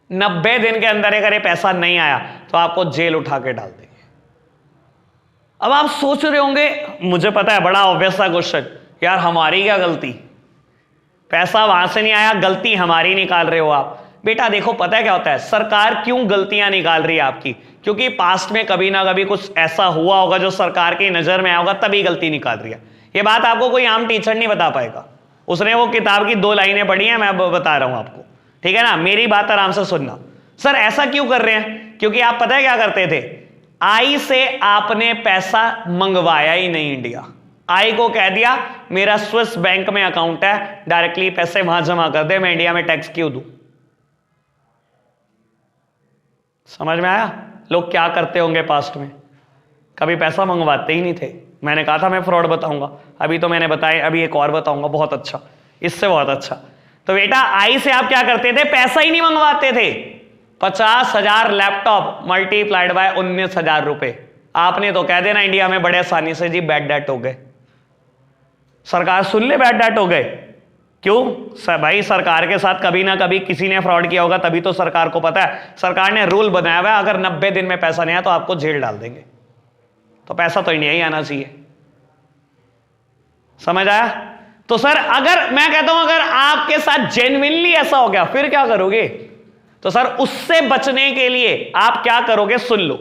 90 दिन के अंदर अगर ये पैसा नहीं आया तो आपको जेल उठा के डाल देंगे। अब आप सोच रहे होंगे, मुझे पता है बड़ा ऑब्वियस सा क्वेश्चन, यार हमारी क्या गलती, पैसा वहां से नहीं आया, गलती हमारी निकाल रहे हो आप। बेटा देखो पता है क्या होता है, सरकार क्यों गलतियां निकाल रही है आपकी, क्योंकि पास्ट में कभी ना कभी कुछ ऐसा हुआ होगा जो सरकार की नजर में आया होगा, तभी गलती निकाल रही है। ये बात आपको कोई आम टीचर नहीं बता पाएगा, उसने वो किताब की 2 लाइनें पढ़ी हैं, मैं बता रहा हूं आपको, ठीक है ना। मेरी बात आराम से सुनना। सर ऐसा क्यों कर रहे हैं, क्योंकि आप पता है क्या करते थे, आई से आपने पैसा मंगवाया ही नहीं इंडिया, आई को कह दिया मेरा स्विस बैंक में अकाउंट है, डायरेक्टली पैसे वहां जमा कर दे, मैं इंडिया में टैक्स क्यों दूं। समझ में आया? लोग क्या करते होंगे पास्ट में, कभी पैसा मंगवाते ही नहीं थे। मैंने कहा था मैं फ्रॉड बताऊंगा, अभी तो मैंने बताया, अभी एक और बताऊंगा बहुत अच्छा, इससे बहुत अच्छा। तो बेटा आई से आप क्या करते थे, पैसा ही नहीं मंगवाते थे। 50,000 लैपटॉप मल्टीप्लाइड बाय 19,000 रुपए, आपने तो कह देना इंडिया में बड़े आसानी से जी बैड डेट हो गए। सरकार सुन ले बैड डेट हो गए, क्यों भाई, सरकार के साथ कभी ना कभी किसी ने फ्रॉड किया होगा, तभी तो सरकार को पता है। सरकार ने रूल बनाया हुआ है, अगर 90 दिन में पैसा नहीं आया तो आपको जेल डाल देंगे। तो पैसा तो इंडिया ही आना चाहिए, समझ आया? तो सर अगर मैं कहता हूं अगर आपके साथ जेन्युइनली ऐसा हो गया फिर क्या करोगे? तो सर उससे बचने के लिए आप क्या करोगे, सुन लो।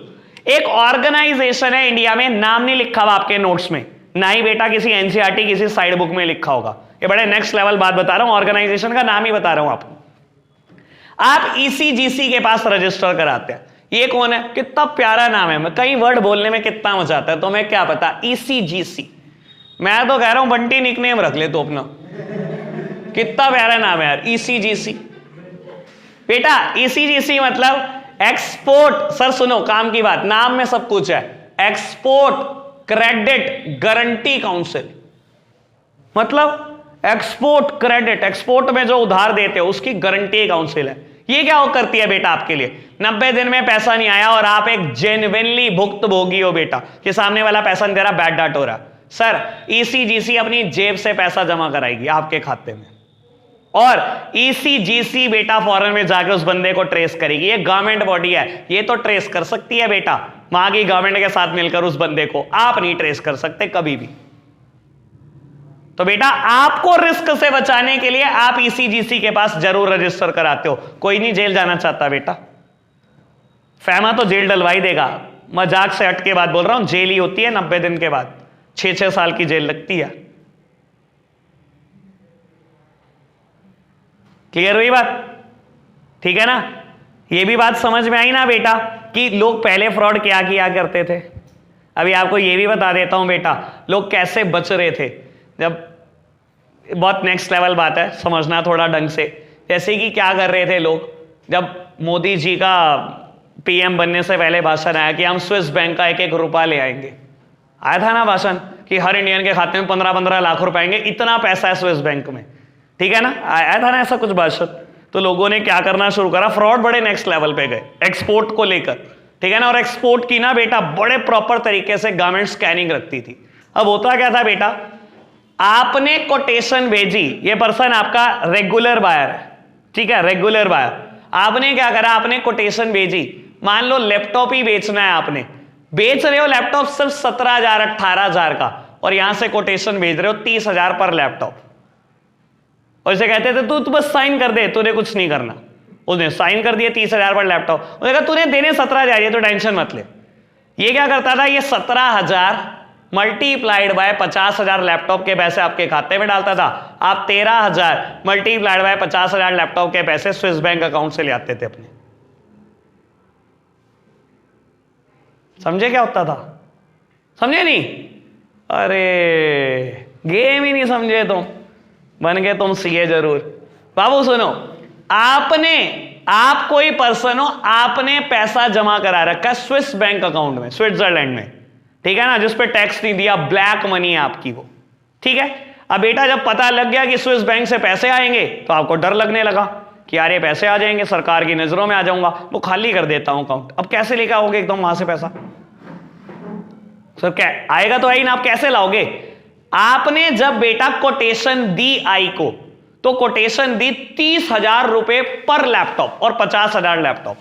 एक ऑर्गेनाइजेशन है इंडिया में, नाम नहीं लिखा हुआ आपके नोट्स में, ना ही बेटा किसी एनसीईआरटी किसी साइड बुक में लिखा होगा। ये बड़े नेक्स्ट लेवल बात बता रहा हूं, ऑर्गेनाइजेशन का नाम ही बता रहा हूं आपको। आप ईसीजीसी के पास रजिस्टर कराते हैं। ये कौन है? कितना प्यारा नाम है, कई वर्ड बोलने में कितना मजा आता है, तुम्हें क्या पता? ईसीजीसी। मैं तो कह रहा हूं बंटी निकनेम रख ले तो अपना, कितना प्यारा नाम है यार, ईसीजीसी। बेटा ईसीजीसी मतलब एक्सपोर्ट, सर सुनो काम की बात, नाम में सब कुछ है। एक्सपोर्ट क्रेडिट गारंटी काउंसिल, मतलब एक्सपोर्ट क्रेडिट, एक्सपोर्ट में जो उधार देते हो उसकी गारंटी काउंसिल है। ये क्या करती है बेटा आपके लिए? 90 दिन में पैसा नहीं आया और आप एक जेन्युइनली भुक्तभोगी हो बेटा, कि सामने वाला पैसा नहीं दे रहा, बैड डाट हो रहा, सर ईसीजीसी अपनी जेब से पैसा जमा कराएगी आपके खाते में, और ईसीजीसी बेटा फॉरेन में जाके उस बंदे को ट्रेस करेगी। ये गवर्नमेंट बॉडी है, ये तो ट्रेस कर सकती है बेटा, वहां की गवर्नमेंट के साथ मिलकर उस बंदे को, आप नहीं ट्रेस कर सकते कभी भी। तो बेटा आपको रिस्क से बचाने के लिए आप ईसीजीसी के पास जरूर रजिस्टर कराते हो। कोई नहीं जेल जाना चाहता बेटा, फैमा तो जेल डलवा ही देगा, मजाक से हट के बात बोल रहा हूं, जेल ही होती है 90 दिन के बाद, 6-6 साल की जेल लगती है। क्लियर हुई बात? ठीक है ना? ये भी बात समझ में आई ना बेटा कि लोग पहले फ्रॉड क्या किया करते थे। अभी आपको ये भी बता देता हूं बेटा लोग कैसे बच रहे थे। जब बहुत नेक्स्ट लेवल बात है, समझना थोड़ा ढंग से। जैसे कि क्या कर रहे थे लोग, जब मोदी जी का पीएम बनने से पहले भाषण आया कि हम स्विस बैंक का 1-1 रुपया ले आएंगे, आया था ना भाषण कि हर इंडियन के खाते में 15-15 लाख रुपए आएंगे, इतना पैसा है स्विस बैंक में, ठीक है ना? आया था ना ऐसा कुछ भाषण। तो लोगों ने क्या करना शुरू करा, फ्रॉड बड़े नेक्स्ट लेवल पे गए एक्सपोर्ट को लेकर, ठीक है ना? और एक्सपोर्ट की ना बेटा बड़े प्रॉपर तरीके से गवर्नमेंट स्कैनिंग रखती थी। अब होता क्या था बेटा, आपने कोटेशन भेजी, ये पर्सन आपका रेगुलर बायर है, ठीक है, रेगुलर बायर। आपने क्या करा, आपने कोटेशन भेजी, मान लो लैपटॉप ही बेचना है, आपने बेच रहे हो लैपटॉप सिर्फ 17,000-18,000 का, और यहां से कोटेशन भेज रहे हो 30,000 पर लैपटॉप, और इसे कहते थे तू बस साइन कर दे, तूने कुछ नहीं करना। उसने साइन कर दिया 30,000 पर लैपटॉप, उसने कहा तूने देने 17,000, ये तो टेंशन मत ले। ये क्या करता था, ये 17,000 मल्टीप्लाइड बाय 50,000 लैपटॉप के पैसे आपके खाते में डालता था। आप 13,000 मल्टीप्लाइड बाय 50,000 लैपटॉप के पैसे स्विस बैंक अकाउंट से ले आते थे अपने। समझे क्या होता था? समझे नहीं? अरे गेम ही नहीं समझे तुम, बन गए तुम सीए जरूर। बाबू सुनो, आप कोई पर्सन हो, आपने पैसा जमा करा रखा है स्विस बैंक अकाउंट में स्विट्जरलैंड में, ठीक है ना, जिस पे टैक्स नहीं दिया, ब्लैक मनी है आपकी वो, ठीक है। अब बेटा जब पता लग गया कि स्विस बैंक से पैसे आएंगे तो आपको डर लगने लगा कि यार ये पैसे आ जाएंगे, सरकार की नजरों में आ जाऊंगा, वो खाली कर देता हूं अकाउंट। अब कैसे लेकर आओगे एकदम वहां से पैसा? सर क्या आएगा तो है ही ना, आप कैसे लाओगे? आपने जब बेटा कोटेशन दी आई को, तो कोटेशन दी 30,000 रुपए पर लैपटॉप और 50,000 लैपटॉप,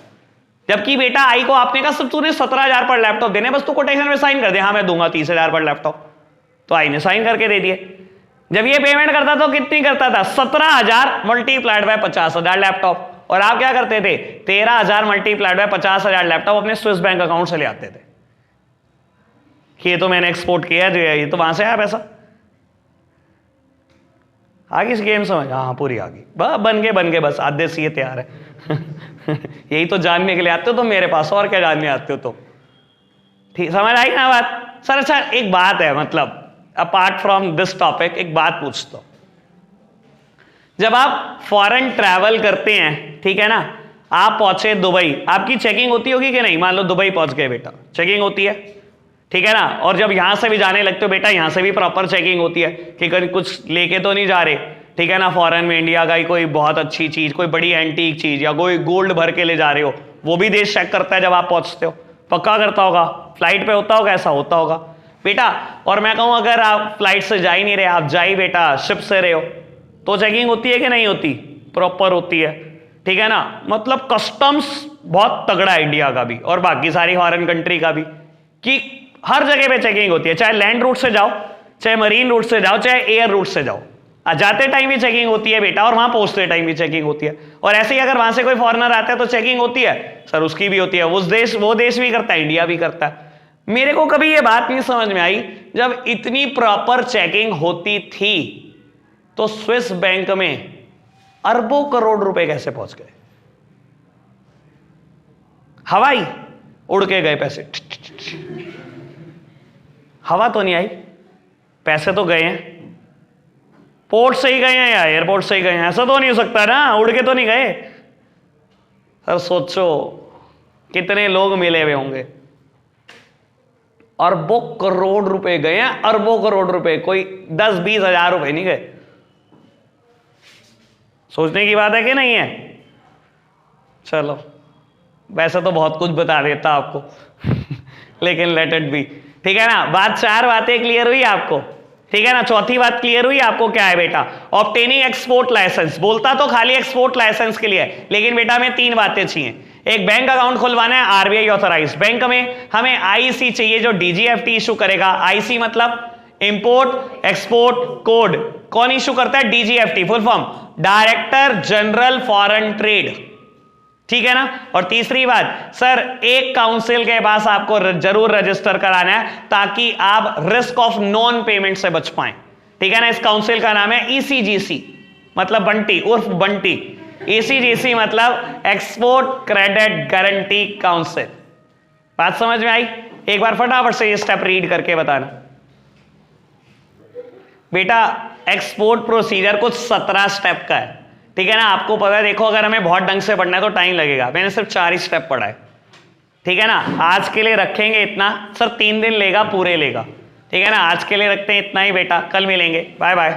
जबकि बेटा आई को आपने कहा सब तूने 17,000 पर लैपटॉप देने, बस तू कोटेशन में साइन कर दे, हाँ मैं दूंगा 30,000 पर लैपटॉप। तो आई ने साइन करके दे दिए। जब ये पेमेंट करता तो कितनी करता था? 17,000 मल्टीप्लाइड बाय 50,000 लैपटॉप, और आप क्या करते थे? 13,000 मल्टीप्लाइड बाय 50,000 लैपटॉप अपने स्विस बैंक अकाउंट से ले आते थे कि ये तो मैंने एक्सपोर्ट किया है, ये तो वहां से आया पैसा। आगे इस गेम समझ? हाँ पूरी आ गई, बन गए बस, आधे सीए तैयार है। यही तो जानने के लिए आते हो तुम मेरे पास, और क्या जानने आते हो तुम? ठीक समझ आई ना बात? सर अच्छा एक बात है, मतलब अपार्ट फ्रॉम दिस टॉपिक एक बात पूछता हूं। जब आप फॉरेन ट्रैवल करते हैं, ठीक है ना, आप पहुंचे दुबई, आपकी चेकिंग होती होगी कि नहीं? मान लो दुबई पहुंच गए बेटा, चेकिंग होती है, ठीक है ना। और जब यहां से भी जाने लगते हो बेटा, यहां से भी प्रॉपर चेकिंग होती है कि कहीं कुछ लेके तो नहीं जा रहे, ठीक है ना। फॉरेन में इंडिया का ही कोई बहुत अच्छी चीज, कोई बड़ी एंटीक चीज या कोई गोल्ड भर के ले जा रहे हो, वो भी देश चेक करता है जब आप पहुंचते हो, पक्का करता होगा। फ्लाइट पे होता होगा, ऐसा होता होगा बेटा। और मैं कहूं अगर आप फ्लाइट से जा ही नहीं रहे, आप जा ही बेटा शिप से रहे हो, तो चेकिंग होती है कि नहीं होती? प्रॉपर होती है, ठीक है ना। मतलब कस्टम्स बहुत तगड़ा है इंडिया का भी और बाकी सारी फॉरेन कंट्री का भी, कि हर जगह पे चेकिंग होती है, चाहे लैंड रूट से जाओ, चाहे मरीन रूट से जाओ, चाहे एयर रूट से जाओ। जाते टाइम भी चेकिंग होती है बेटा, और वहां पहुंचते टाइम भी चेकिंग होती है। और ऐसे ही अगर वहां से कोई फॉरेनर आता है तो चेकिंग होती है सर, उसकी भी होती है। वो देश भी करता है, इंडिया भी करता है। मेरे को कभी ये बात नहीं समझ में आई, जब इतनी प्रॉपर चेकिंग होती थी तो स्विस बैंक में अरबों करोड़ रुपए कैसे पहुंच गए? हवाई उड़ के गए पैसे, हवा तो नहीं आई, पैसे तो गए हैं। पोर्ट से ही गए हैं या एयरपोर्ट से ही गए हैं? ऐसा तो नहीं हो सकता ना, उड़ के तो नहीं गए। सर सोचो कितने लोग मिले हुए होंगे, अरबों करोड़ रुपए गए हैं, अरबों करोड़ रुपए, कोई 10-20 हजार रुपए नहीं गए। सोचने की बात है कि नहीं है? चलो, वैसे तो बहुत कुछ बता देता आपको लेकिन लेट इट बी, ठीक है ना। बात 4 बातें क्लियर हुई आपको, ठीक है ना। चौथी बात क्लियर हुई आपको, क्या है बेटा? Obtaining export licence. बोलता तो खाली एक्सपोर्ट लाइसेंस के लिए है, लेकिन बेटा हमें 3 बातें चाहिए। एक, बैंक अकाउंट खुलवाना है आरबीआई ऑथराइज्ड बैंक में, हमें आईसी चाहिए जो डीजीएफटी इशू करेगा। आईसी मतलब इंपोर्ट एक्सपोर्ट कोड। कौन इशू करता है? DGFT, full form director general foreign trade, ठीक है ना। और तीसरी बात सर, एक काउंसिल के पास आपको जरूर रजिस्टर कराना है ताकि आप रिस्क ऑफ नॉन पेमेंट से बच पाएं, ठीक है ना। इस काउंसिल का नाम है ईसीजीसी, मतलब बंटी उर्फ बंटी। ईसीजीसी मतलब एक्सपोर्ट क्रेडिट गारंटी काउंसिल। बात समझ में आई? एक बार फटाफट से ये स्टेप रीड करके बताना बेटा। एक्सपोर्ट प्रोसीजर कुछ 17 स्टेप का है, ठीक है ना। आपको पता है, देखो अगर हमें बहुत ढंग से पढ़ना है तो टाइम लगेगा। मैंने सिर्फ 4 ही स्टेप पढ़ा है, ठीक है ना। आज के लिए रखेंगे इतना सर, 3 दिन लेगा, पूरे लेगा, ठीक है ना। आज के लिए रखते हैं इतना ही बेटा, कल मिलेंगे, बाय बाय।